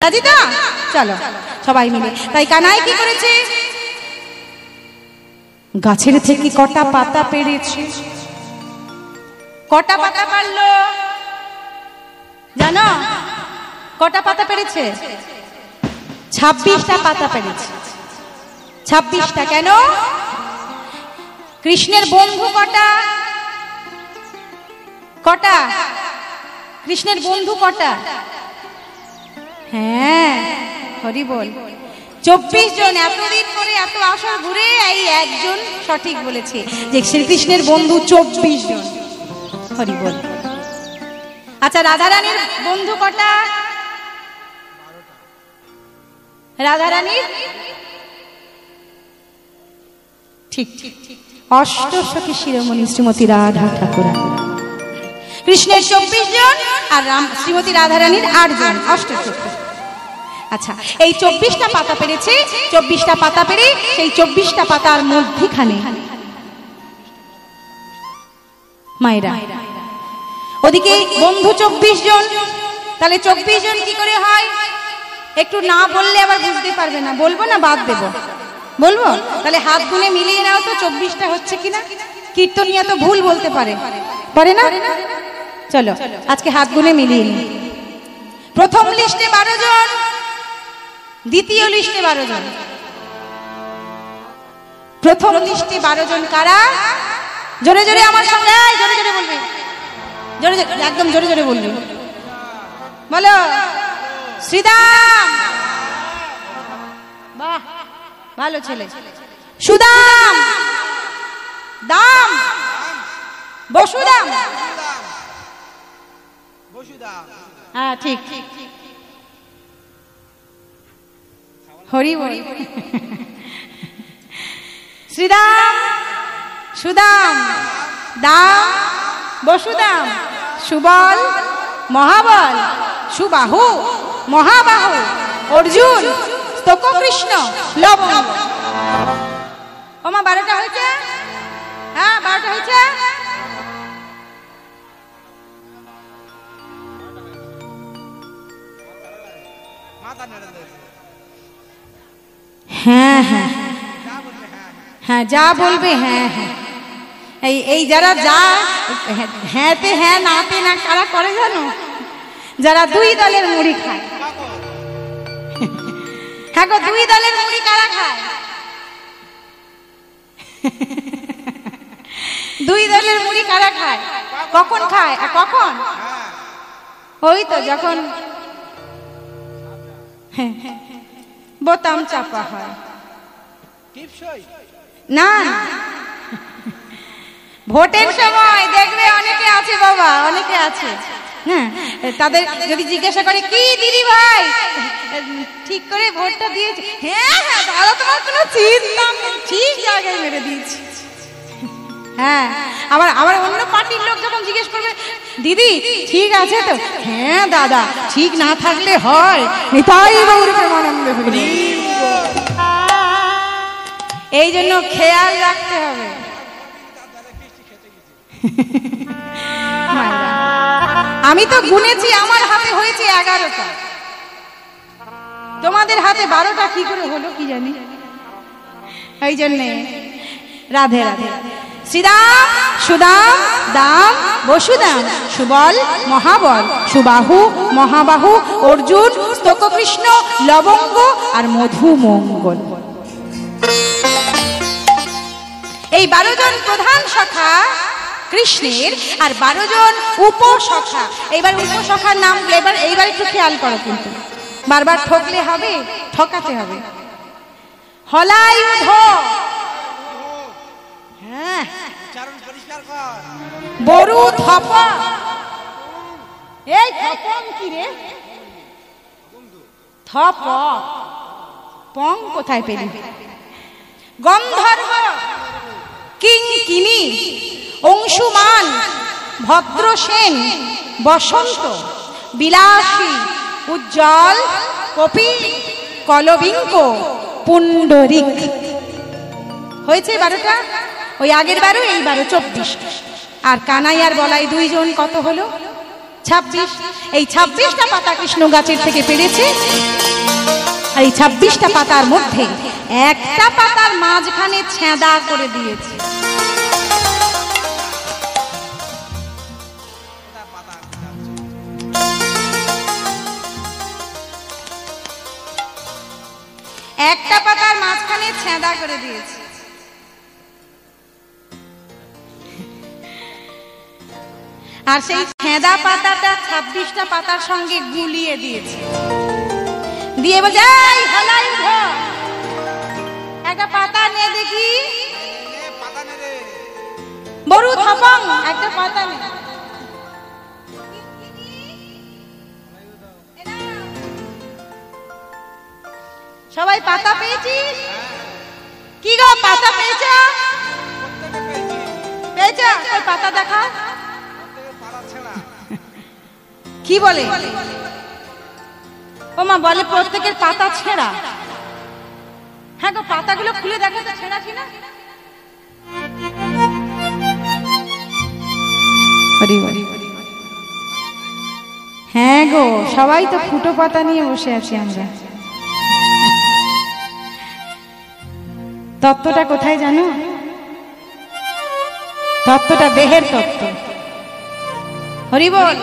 রাজি তো? চলো সবাই মিলে। তাই কানাই কি করেছে? গাছের থেকে কটা পাতা পেড়েছে। কটা পাতা পারলো জানো? কটা পাতা পেরেছে? 26টা পাতা পেরেছে। 26টা। কেন? কৃষ্ণের বন্ধু কটা? কটা? কৃষ্ণের বন্ধু কটা? হ্যাঁ, হরি বল। 24 জন। এতদিন করে এত আসর ঘুরে এই একজন সঠিক বলেছে যে শ্রীকৃষ্ণের বন্ধু 24 জন। হরি বল। আচ্ছা, রাধারানীর বন্ধু কটা? রাধারানীর ঠিক অষ্টসখী শিরোমণি শ্রীমতী রাধা ঠাকুরানী। কৃষ্ণের 24 জন আর শ্রীমতী রাধারানীর 8 জন, অষ্টসখী। আচ্ছা, এই 24টা পাতা পেরেছে। 24টা পাতা পেরে সেই 24টা পাতার মধ্যখানে মায়েরা, ওদিকে বন্ধু 24 জন। তাহলে 24 জন কি করে হয়? একটু না বললে আবার বুঝতে পারবে না। বলবো না বাদ দেবো? বলবো। তাহলে হাত গুনে মিলিয়ে নাও তো 24টা হচ্ছে কিনা। কীর্তনিয়া তো ভুল বলতে পারে, পারে না? চলো আজকে হাত গুনে মিলিয়ে নিই। প্রথম লিস্টে 12 জন, দ্বিতীয় লিস্টে 12 জন। প্রথম লিস্টে 12 জন কারা? জোরে জোরে আমার সঙ্গে, জোরে জোরে বলবে, জোরে জোরে, একদম জোরে জোরে বলবে। বলো শ্রীদাম, বাহ ভালো ছেলে। সুদাম, দাম, বসুদাম। হ্যাঁ ঠিক। হরি বল। শ্রীদাম, সুদাম, দাম, বসুদাম, সুবল, মহাবল, সুবাহু, মহাবাহু, অর্জুন, স্তক কৃষ্ণ, লবঙ্গ। ওমা 12টা হয়েছে? হ্যাঁ 12টা হয়েছে। হ্যাঁ হ্যাঁ হ্যাঁ, যা বলবে হ্যাঁ হ্যাঁ। এই যারা যা হ্যাঁতে হ্যাঁ নাতে না কারা করে জানো? যারা 2 দলের মুড়ি খায়। হ্যাঁ গো, 2 দলের মুড়ি কারা খায়? 2 দলের মুড়ি কারা খায়? কখন খায় আর কখন? ওই তো যখন বোতাম চাপা হয়। না ভোটের সময় দেখবে অনেকে আছে বাবা, অনেকে আছে। হ্যাঁ, তাদের যদি জিজ্ঞাসা করে কি দিদি ভাই ঠিক করে ভোটটা দিয়েছে? হ্যাঁ হ্যাঁ দাদা, তোমার কোনো চিন্তা নেই, ঠিক জায়গায় মেরে দিয়েছি। হ্যাঁ, আবার আবার অন্য পার্টির লোক যখন জিজ্ঞেস করবে দিদি ঠিক আছে তো? হ্যাঁ দাদা, ঠিক না থাকলে হয়। নিতাই গৌর প্রেমানন্দ হরি। এই জন্য খেয়াল রাখতে হবে। আমি তো গুনেছি, আমার হাতে হয়েছে 11টা, তোমাদের হাতে 12টা কি করে হলো কি জানি। এই জন্যে রাধে রাধে। শ্রীদাম, সুদাম, দাম, বসুদাম, সুবল, মহাবল, সুবাহু, মহাবাহু, অর্জুন, স্তক কৃষ্ণ, লবঙ্গ আর মধু মঙ্গল। এই 12 জন প্রধান সখা কৃষ্ণের, আর 12 জন উপসখা। এইবার উপসখার নাম এইবার একটু খেয়াল করো, কিন্তু বারবার ঠকলে হবে, ঠকাতে হবে। হলায়ুধ, হ্যাঁ বরু থপ। এই থপম কি রে? থপ পং কোথায় পেলি? গন্ধর্ব, কিঙ্কিণী, অংশুমান, ভদ্রসেন, বসন্ত, বিলাসী, উজ্জ্বল, কপি, কলবিঙ্ক, পুণ্ডরিক। হয়েছে 12টা। ওই আগের 12, এই 12, 24। আর কানাই আর বলাই 2 জন, কত হলো? 26। এই 26টা পাতা কৃষ্ণ গাছের থেকে পেরেছে, আর এই 26টা পাতার মধ্যে একটা পাতার মাঝখানে ছেঁদা করে দিয়েছে। একটা পাতার মাঝখানে ছেঁদা করে দিয়েছে। আর সেই ছেঁদা পাতাটা 26টা পাতার সঙ্গে গুলিয়ে দিয়েছে, দিয়ে বলছে একটা পাতা নে দেখি, বড় থাপং একটা পাতা নে। সবাই পাতা পেয়েছিস? কি গো পাতা পেয়েছ? পেয়েছ? ওই পাতা দেখা। কি বলে? ও মা বলে প্রত্যেকের পাতা ছেঁড়া। হ্যাঁ গো, পাতাগুলো খুলে দেখো তো ছেঁড়া কিনা। হ্যাঁ গো, সবাই তো ফুটো পাতা নিয়ে বসে আছি আমরা। তত্ত্বটা কোথায় জানো? তত্ত্বটা দেহের তত্ত্ব। হরি বল।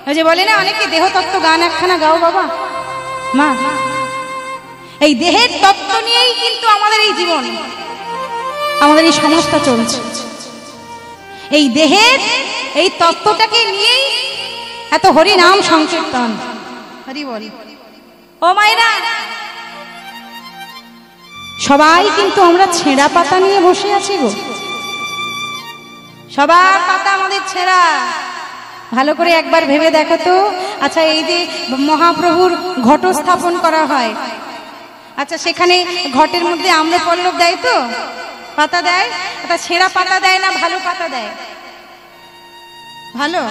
ওই যে বলে না অনেকে দেহ তত্ত্ব গান একখানা গাও বাবা মা, এই দেহের তত্ত্ব নিয়েই কিন্তু আমাদের এই জীবন, আমাদের এই সমস্ত চলছে। এই দেহের এই তত্ত্বটাকে নিয়েই এত হরি নাম সংকীর্তন। হরি বল। ও মায়েরা, সবাই কিন্তু আমরা ছেঁড়া পাতা নিয়ে বসে আছি গো। সবার পাতা আমাদের ছেঁড়া। ভালো করে একবার ভেবে দেখো তো। আচ্ছা, এই যে মহাপ্রভুর ঘট স্থাপন করা হয়, আচ্ছা সেখানে ঘটের মধ্যে আম্রপল্লব দেয় তো, পাতা দেয়? তা ছেঁড়া পাতা দেয় না ভালো পাতা দেয়? ভালো।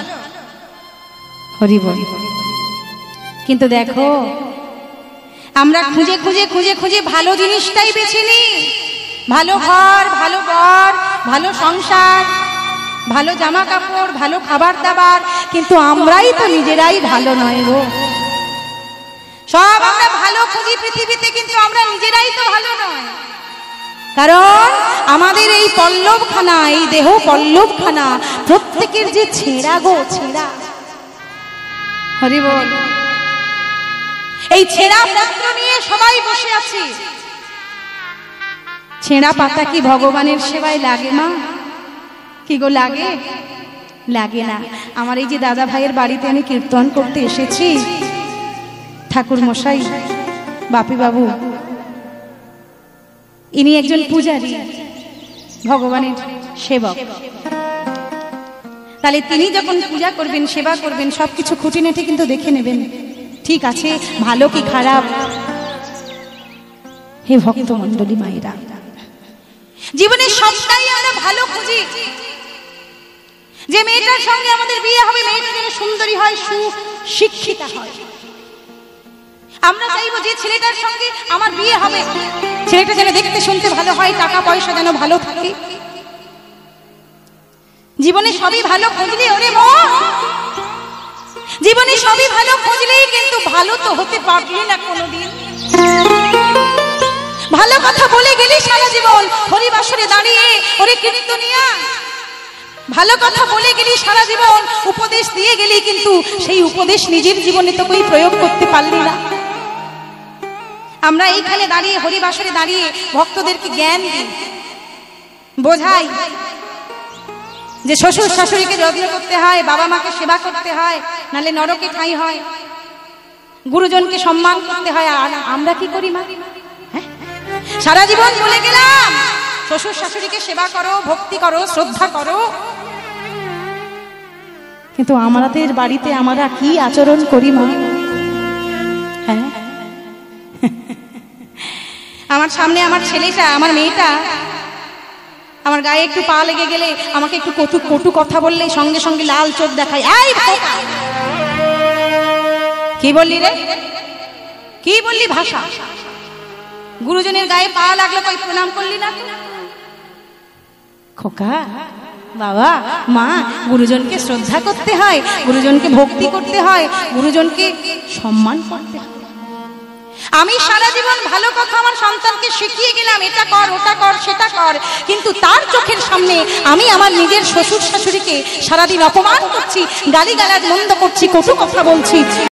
হরি বল। কিন্তু দেখো, আমরা খুঁজে খুঁজে খুঁজে খুঁজে ভালো জিনিসটাই বেছে নিই। ভালো ঘর, ভালো বর, ভালো সংসার, ভালো জামা কাপড়, ভালো খাবার দাবার, কিন্তু আমরাই তো নিজেরাই ভালো নয় গো। সব আমরা ভালো খুঁজি পৃথিবীতে, কিন্তু আমরা নিজেরাই তো ভালো নয়। কারণ আমাদের এই পল্লবখানা, এই দেহ পল্লবখানা প্রত্যেকের যে ছেঁড়া গো, ছেঁড়া। হরি বল। এই ছেঁড়া পত্র নিয়ে সবাই বসে আছি। ছেঁড়া পাতা কি ভগবানের সেবায় লাগে মা? কি গো লাগে? লাগে না। আমার এই যে দাদা ভাইয়ের বাড়িতে আমি কীর্তন করতে এসেছি, ঠাকুর মশাই বাপি বাবু, ইনি একজন পূজারী, ভগবানের সেবক। তাহলে তিনি যখন পূজা করবেন, সেবা করবেন, সবকিছু খুঁটিনাটি কিন্তু দেখে নেবেন, ঠিক আছে ভালো কি খারাপ। হে ভক্ত মণ্ডলী মায়েরা, জীবনে সবটাই আমরা ভালো খুঁজি। যে মেয়েটার সঙ্গে আমাদের বিয়ে হবে, মেয়েটা যেন সুন্দরী হয়, সুশিক্ষিতা হয়। আমরা চাইবো যে ছেলেটার সঙ্গে আমার বিয়ে হবে, ছেলেটা যেন দেখতে শুনতে ভালো হয়, টাকা পয়সা যেন ভালো থাকে। জীবনে সবই ভালো খুঁজলে, ওরে মন, জীবনে সবই ভালো খুঁজলেই কিন্তু ভালো তো হতে পারলি না কোনোদিন। ভালো কথা বলে গেলি সারা জীবন হরিবাসরে দাঁড়িয়ে, ওরে কীর্তনিয়া, ভালো কথা বলে গেলি সারা জীবন, উপদেশ দিয়ে গেলি, কিন্তু সেই উপদেশ নিজের জীবনে তো কই প্রয়োগ করতে পারলি না। আমরা এইখানে দাঁড়িয়ে, হরিবাসরে দাঁড়িয়ে ভক্তদেরকে জ্ঞান দিই, বোঝাই যে শ্বশুর শাশুড়িকে যত্ন করতে হয়, বাবা মাকে সেবা করতে হয়, নালে নরকে ঠাঁই হয়, গুরুজনকে সম্মান করতে হয়। আর আমরা কি করি মা? সারা জীবন বলে গেলাম শ্বশুর শাশুড়িকে সেবা করো, ভক্তি করো, শ্রদ্ধা করো, কিন্তু আমাদের বাড়িতে আমরা কি আচরণ করি মা? হ্যাঁ, আমার সামনে আমার ছেলেটা, আমার মেয়েটা আমার গায়ে একটু পা লেগে গেলে, আমাকে একটু কটু কথা বললে সঙ্গে সঙ্গে লাল চোখ দেখায়। এই কি বললি রে? কি বললি ভাষা? গুরুজনের গায়ে পা লাগলো, কই প্রণাম করলি না? খোকা বাবা মা, গুরুজনকে শ্রদ্ধা করতে হয়, গুরুজনকে ভক্তি করতে হয়, গুরুজনকে সম্মান করতে হয়। আমি সারা জীবন ভালো কথা আমার সন্তানকে শিখিয়ে গেলাম, এটা কর, ওটা কর, সেটা কর, কিন্তু তার চোখের সামনে আমি আমার নিজের শ্বশুর শাশুড়িকে সারাদিন অপমান করছি, গালিগালাজ মন্দ করছি, কটু কথা বলছি।